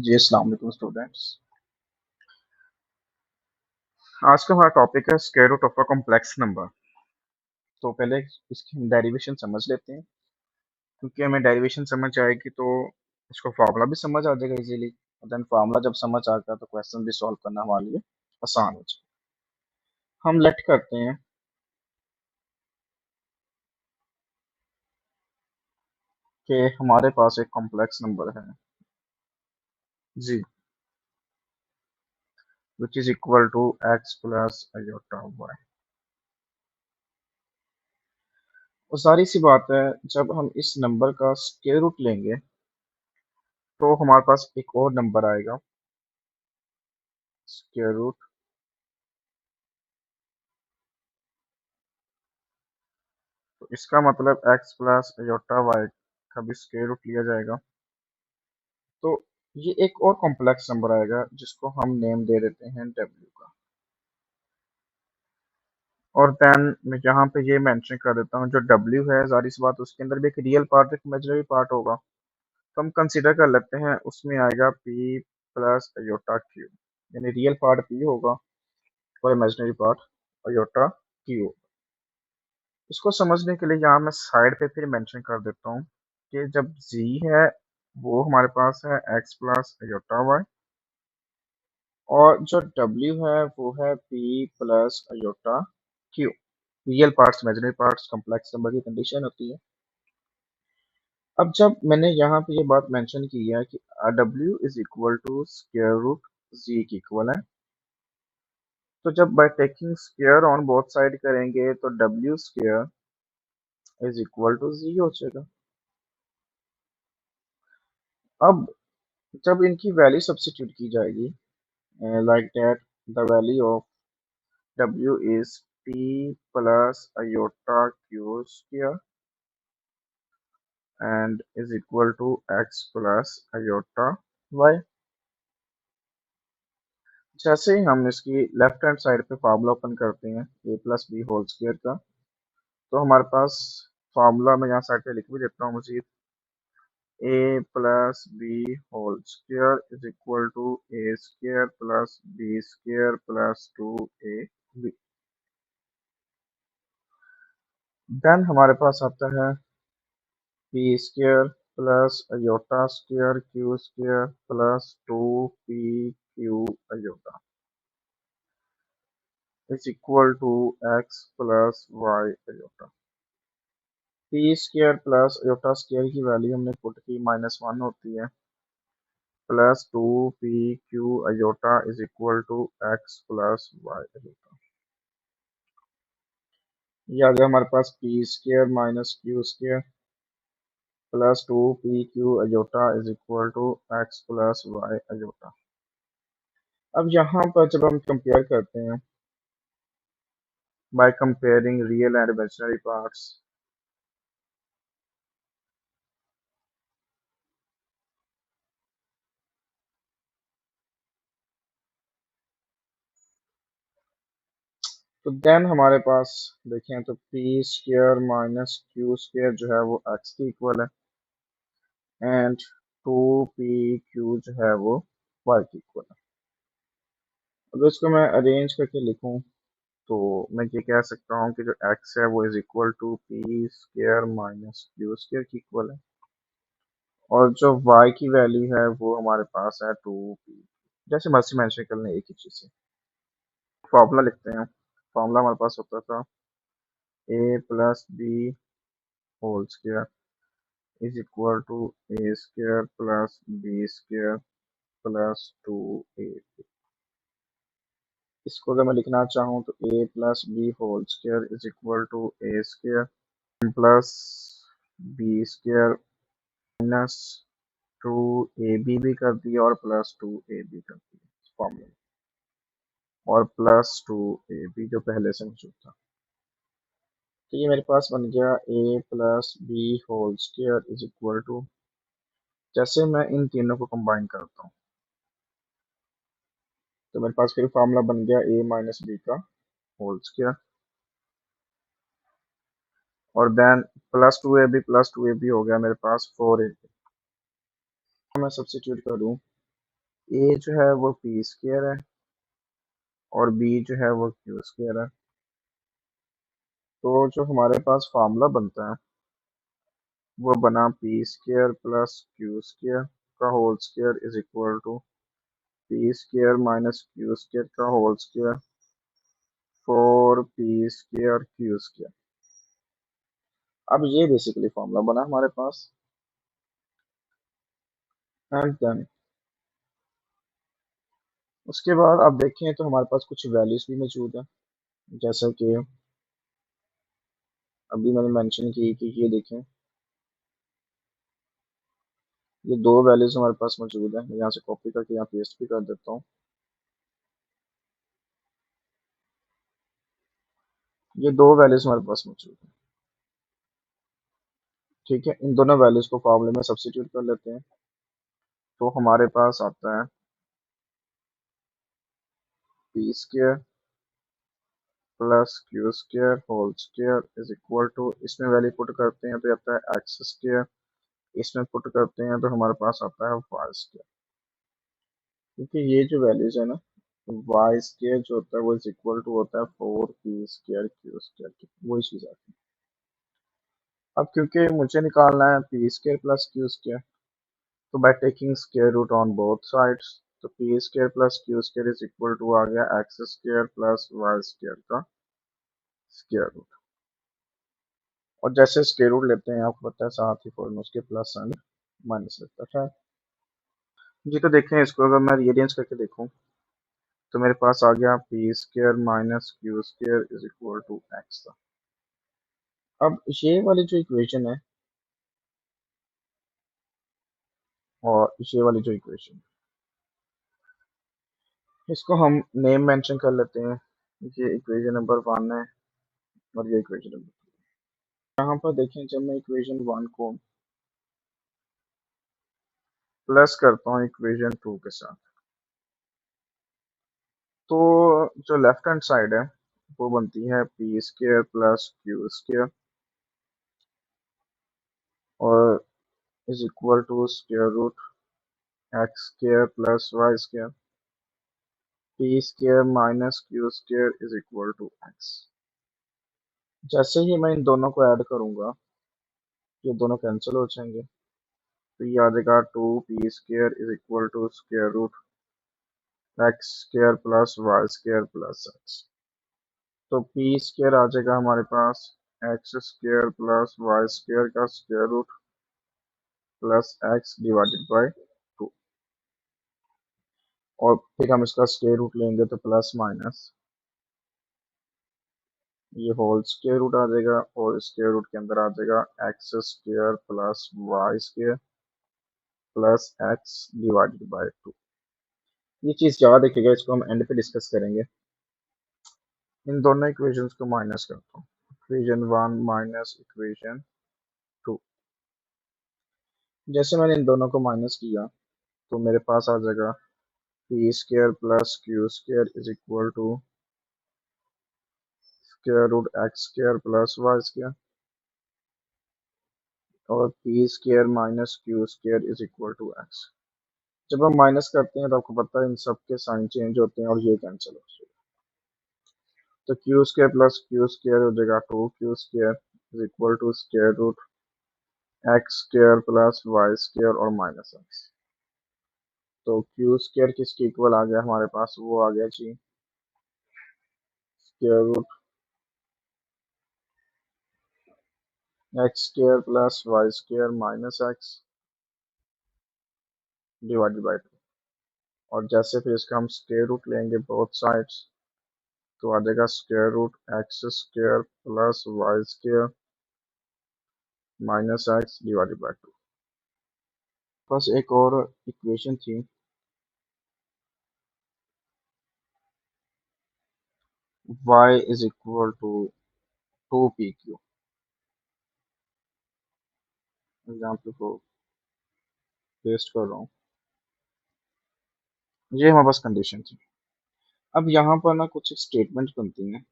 जी, अस्सलाम वालेकुम स्टूडेंट्स। आज का हमारा टॉपिक है square root of a complex number. तो पहले इसकी हम डेरिवेशन समझ लेते हैं, क्योंकि हमें डेरिवेशन समझ आएगी तो इसको फार्मूला भी समझ आ जाएगा इजीली। और देन फार्मूला जब समझ आ गया तो क्वेश्चन भी सॉल्व करना हमारे लिए आसान हो जाए। हम लेट करते हैं कि हमारे पास एक कॉम्प्लेक्स नंबर है जी, which is equal to x plus iota y. और सारी सी बात है, जब हम इस नंबर का स्क्वायर रूट लेंगे तो हमारे पास एक और नंबर आएगा स्क्वायर रूट। तो इसका मतलब x प्लस आयोटा वाई का भी स्क्वायर रूट लिया जाएगा। तो ये एक और कॉम्प्लेक्स नंबर आएगा जिसको हम नेम दे देते हैं w का। और देन मैं यहाँ पे ये मेंशन कर देता हूँ, जो w है जाहिर सी बात उसके अंदर भी एक रियल पार्ट एक इमेजिनरी पार्ट होगा। तो हम कंसिडर कर लेते हैं उसमें आएगा p प्लस आयोटा q, यानी रियल पार्ट p होगा और इमेजिनरी पार्ट आयोटा q। इसको समझने के लिए यहाँ मैं साइड पे फिर मेंशन कर देता हूँ कि जब z है वो हमारे पास है x प्लस आयोटा वाई, और जो w है वो है p plus iota q। Real parts imaginary parts complex number की कंडीशन होती है। अब जब मैंने यहाँ पे ये बात मेंशन की है कि w is equal to square root z की इक्वल है, तो जब by taking square on both side करेंगे तो w square is equal to z हो जाएगा। अब जब इनकी वैल्यू सब्स्टिट्यूट की जाएगी, like that the value of w is p plus iota q square and is equal to x plus iota y। जैसे ही हम इसकी लेफ्ट हैंड साइड पे फार्मूला ओपन करते हैं a plus b whole square का, तो हमारे पास फार्मूला मैं यहाँ साइड पे लिख भी देता हूँ मजीद। a plus b whole square is equal to a square plus b square plus 2ab। Then हमारे पास आता है p square plus iota square q square plus 2p iota is equal to x plus y iota. P square plus iota square की value हमने put की -1 होती है, plus 2p iota is equal to x plus y iota. ये आ गया हमारे पास P square minus q square plus 2p iota is equal to x plus y iota. अब यहाँ पर जब हम कंपेयर करते हैं by comparing real and imaginary parts, तो देन हमारे पास देखें तो p square minus q square जो है वो एक्स की इक्वल है, एंड 2p जो है वो वाई की इक्वल है। अगर इसको मैं अरेंज करके लिखूं तो मैं ये कह सकता हूँ कि जो x है वो is equal to p square minus q square की इक्वल है, और जो y की वैल्यू है वो हमारे पास है 2p। जैसे मर्जी मेंशन कर लें एक ही चीज़ से। फॉर्मूला लिखते हैं। फॉर्मूला हमारे पास होता था a plus b whole square is equal to a square plus b square plus 2a। इसको अगर मैं लिखना चाहूँ तो a plus b whole square is equal to a square plus b square minus 2ab भी कर दिया और प्लस 2ab कर दिया फॉर्मूला, और प्लस 2ab जो पहले से मौजूद था। तो ये मेरे पास बन गया a plus b whole square is equal to, जैसे मैं इन तीनों को कंबाइन करता हूँ तो मेरे पास फिर फार्मूला बन गया a माइनस बी का होल स्क्वायर, और देन प्लस 2ab हो गया मेरे पास 4ab। मैं सब्स्टिट्यूट करूँ ए जो है वो पी स्क्वायर है और बी जो है वो क्यू स्क्वायर है। तो जो हमारे पास फार्मूला बनता है वो बना p square plus q square का whole square is equal to p square minus q square का whole square four p square q square. अब ये बेसिकली फॉर्मूला बना हमारे पास। एंड देन उसके बाद आप देखें तो हमारे पास कुछ वैल्यूज भी मौजूद है, जैसा कि अभी मैंने मेंशन की कि ये देखें, ये दो वैल्यूज हमारे पास मौजूद है। मैं यहाँ से कॉपी करके यहाँ पेस्ट भी कर देता हूँ। ये दो वैल्यूज हमारे पास मौजूद है। ठीक है, इन दोनों वैल्यूज को फॉर्मूले में सब्स्टिट्यूट कर लेते हैं तो हमारे पास आता है p square plus q square whole square is equal to, इसमें वैल्यू पुट करते हैं तो आता है एक्स स्क्वायर, इसमें पुट करते हैं तो हमारे पास आता है वाई स्क्वायर। क्योंकि ये जो वैल्यूज है ना, वाई स्क्वायर जो होता है वो इज इक्वल टू होता है four p square q square की, वही चीज आती है। अब क्योंकि मुझे निकालना है p square plus q square, तो by taking square root on both sides, तो p square plus q square is equal to आ गया x square plus y square का स्क्वायर रूट। और जैसे स्क्वायर रूट लेते हैं आपको पता है साथ ही फॉर्म उसके प्लस एंड माइनस लगता है। जी तो देखें, इसको अगर मैं रीअरेंज करके देखूं तो मेरे पास आ गया p square minus q square is equal to x. अब ये वाली जो इक्वेशन है और ये वाली जो इक्वेशन, इसको हम नेम मेंशन कर लेते हैं। ये इक्वेशन नंबर वन है और ये इक्वेशन नंबर टू। यहाँ पर देखें, जब मैं इक्वेशन वन को प्लस करता हूँ इक्वेशन टू के साथ, तो जो लेफ्ट हैंड साइड है वो बनती है p square plus q square और is equal to square root x square plus y square, p square minus q square is equal to x. जैसे ही मैं इन दोनों को ऐड करूंगा ये दोनों कैंसिल हो जाएंगे, तो ये आ जाएगा two p square is equal to square root x square plus y square plus x. तो पी स्क्वायर आ जाएगा हमारे पास x square plus y square का square root plus x divided by two, और फिर हम इसका स्क्वायर रूट लेंगे तो प्लस माइनस ये होल स्क्वायर रूट आ जाएगा और स्क्वायर रूट के अंदर आ जाएगा x square plus y square plus x divided by to. ये चीज याद रखिएगा, इसको हम एंड पे डिस्कस करेंगे। इन दोनों इक्वेशंस को माइनस करता हूँ, equation one minus equation two. जैसे मैंने इन दोनों को माइनस किया तो मेरे पास आ जाएगा p square plus q square is equal to square root x square plus y square और p square minus q square is equal to x. जब हम माइनस करते हैं तो आपको पता है इन सब के साइन चेंज होते हैं और ये कैंसिल हो जाएगा। तो q square plus q square हो जाएगा two q square is equal to square root x square plus y square और माइनस एक्स। तो क्यू स्क्वायर किसके इक्वल आ गया हमारे पास, वो आ गया जी square root x square plus y square minus x divided by two. और जैसे फिर इसका हम स्क्वायर रूट लेंगे बोथ साइड्स तो आ जाएगा square root x square plus y square minus x divided by two. बस एक और इक्वेशन थी, y is equal to two p q. Example को पेस्ट कर रहा हूँ, ये हमारे पास कंडीशन थी। अब यहाँ पर ना कुछ स्टेटमेंट बनती हैं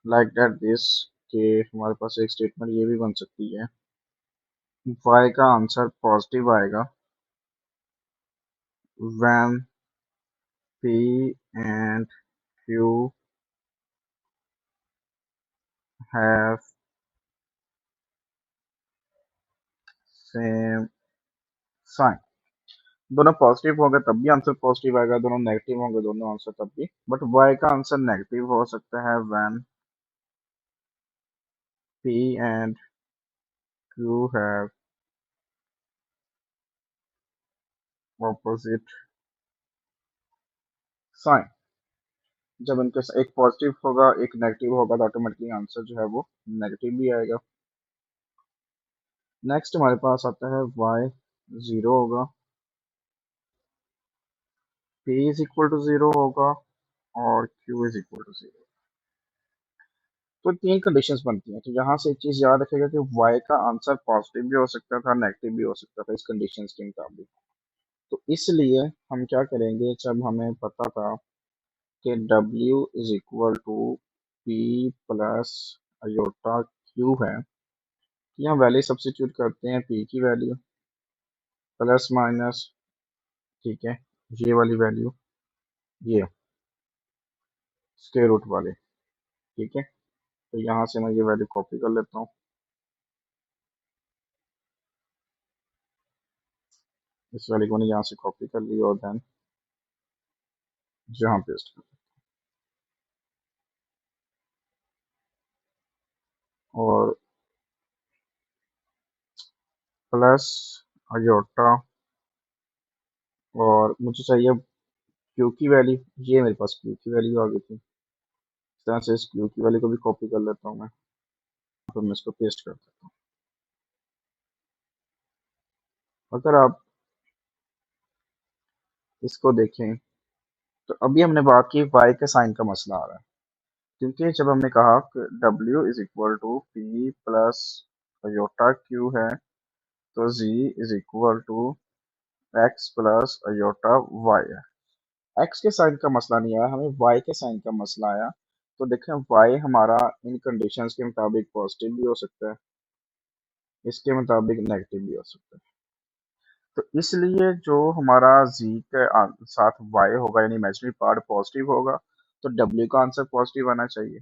लाइक दैट दिस, कि हमारे पास एक स्टेटमेंट ये भी बन सकती है y का आंसर पॉजिटिव आएगा when P and Q have same sign। दोनों पॉजिटिव होंगे तब भी आंसर पॉजिटिव आएगा, दोनों नेगेटिव होंगे दोनों आंसर तब भी। बट y का आंसर नेगेटिव हो सकता है when P and Q have opposite sign। जब इनके एक पॉजिटिव होगा एक नेगेटिव होगा तो ऑटोमेटिकली आंसर जो है वो नेगेटिव भी आएगा। नेक्स्ट हमारे पास आता है y 0 होगा, p इज इक्वल टू 0 होगा और q इज इक्वल टू 0। तो तीन कंडीशंस बनती हैं। तो यहाँ से एक चीज याद रखेगा कि y का आंसर पॉजिटिव भी हो सकता था नेगेटिव भी हो सकता था इस कंडीशंस के मुताबिक। तो इसलिए हम क्या करेंगे, जब हमें पता था कि w is equal to p plus iota q है, यहाँ वैल्यू सब्स्टिट्यूट करते हैं, p की वैल्यू प्लस माइनस, ठीक है, ये वाली वैल्यू, ये स्क्वायर रूट वाले, ठीक है। तो यहाँ से मैं ये वैल्यू कॉपी कर लेता हूँ, इस वैल्यू को मैंने यहाँ से कॉपी कर ली और देन यहाँ पेस्ट कर, और प्लस अयोटा, और मुझे चाहिए क्यू की वैल्यू, ये मेरे पास क्यू की वैल्यू आ गई थी। इस तरह से इस क्यू की वैल्यू को भी कॉपी कर लेता हूँ मैं, तो मैं इसको पेस्ट कर देता हूँ। अगर आप इसको देखें तो अभी हमने बात की y के साइन का मसला आ रहा है, क्योंकि जब हमने कहा कि w is equal to p plus iota q है, तो z is equal to x plus iota y है। एक्स के साइन का मसला नहीं आया, हमें वाई के साइन का मसला आया। तो देखें वाई हमारा इन कंडीशंस के मुताबिक पॉजिटिव भी हो सकता है, इसके मुताबिक नेगेटिव भी हो सकता है। तो इसलिए जो हमारा z के साथ y होगा यानी इमेजिनरी पार्ट पॉजिटिव होगा, तो w का आंसर पॉजिटिव आना चाहिए।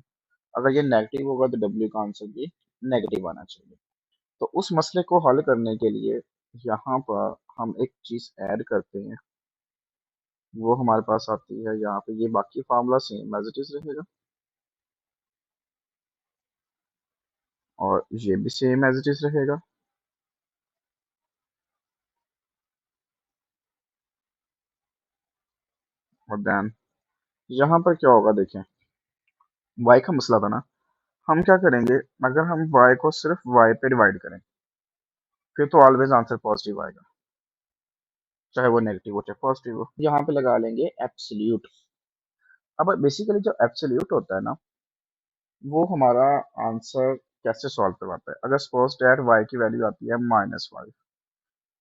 अगर ये नेगेटिव होगा तो w का आंसर भी नेगेटिव आना चाहिए। तो उस मसले को हल करने के लिए यहाँ पर हम एक चीज ऐड करते हैं, वो हमारे पास आती है यहाँ पे, ये बाकी formula same as it is रहेगा और ये भी सेम एज इट इज रहेगा। और देन यहाँ पर क्या होगा, देखें y का मसला था ना, हम क्या करेंगे, अगर हम y को सिर्फ y पे डिवाइड करें फिर तो ऑलवेज आंसर पॉजिटिव आएगा, चाहे वो नेगेटिव हो चाहे पॉजिटिव हो। यहाँ पे लगा लेंगे एब्सोल्यूट। अब बेसिकली जो एब्सोल्यूट होता है ना, वो हमारा आंसर कैसे सॉल्व करवाता है। अगर सपोज दैट y की वैल्यू आती है -5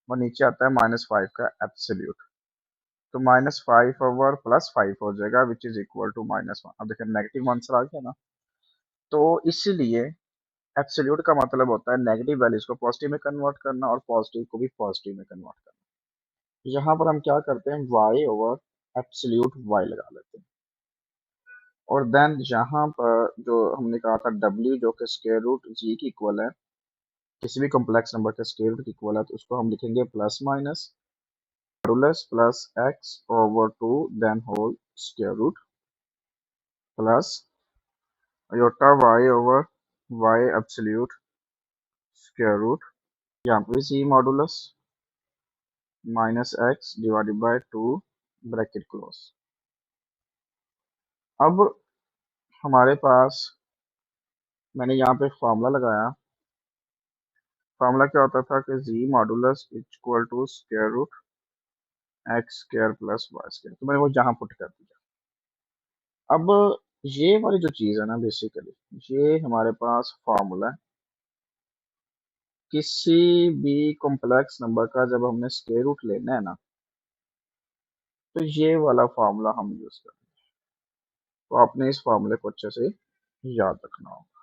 और नीचे आता है -5 का एब्सोल्यूट, तो -5 ओवर +5 हो जाएगा विच इज इक्वल टू -1। अब देखिए नेगेटिव आंसर आ गया ना, तो इसीलिए एब्सोल्यूट का मतलब होता है नेगेटिव वैल्यूज को पॉजिटिव में कन्वर्ट करना और पॉजिटिव को भी पॉजिटिव में कन्वर्ट करना। यहाँ पर हम क्या करते हैं, y ओवर एब्सोल्यूट y लगा लेते हैं, और देन यहाँ पर जो हमने कहा था w जो कि स्क्वायर रूट g की इक्वल है, किसी भी कॉम्प्लेक्स नंबर के स्क्वायर रूट की इक्वल है, तो उसको हम लिखेंगे plus minus modulus plus x over 2 then whole square root plus iota y over y absolute square root, यहाँ पे c modulus minus x divided by 2 bracket close. अब हमारे पास मैंने यहाँ पे फार्मूला लगाया, फार्मूला क्या होता था कि g modulus equal to square root x square plus y square, तो मैंने वो यहाँ पुट कर दिया। अब ये वाली जो चीज़ है ना, बेसिकली ये हमारे पास फार्मूला है, किसी भी कॉम्प्लेक्स नंबर का जब हमने स्क्वायर रूट लेना है ना, तो ये वाला फार्मूला हम यूज करें। तो आपने इस फार्मूले को अच्छे से याद रखना होगा।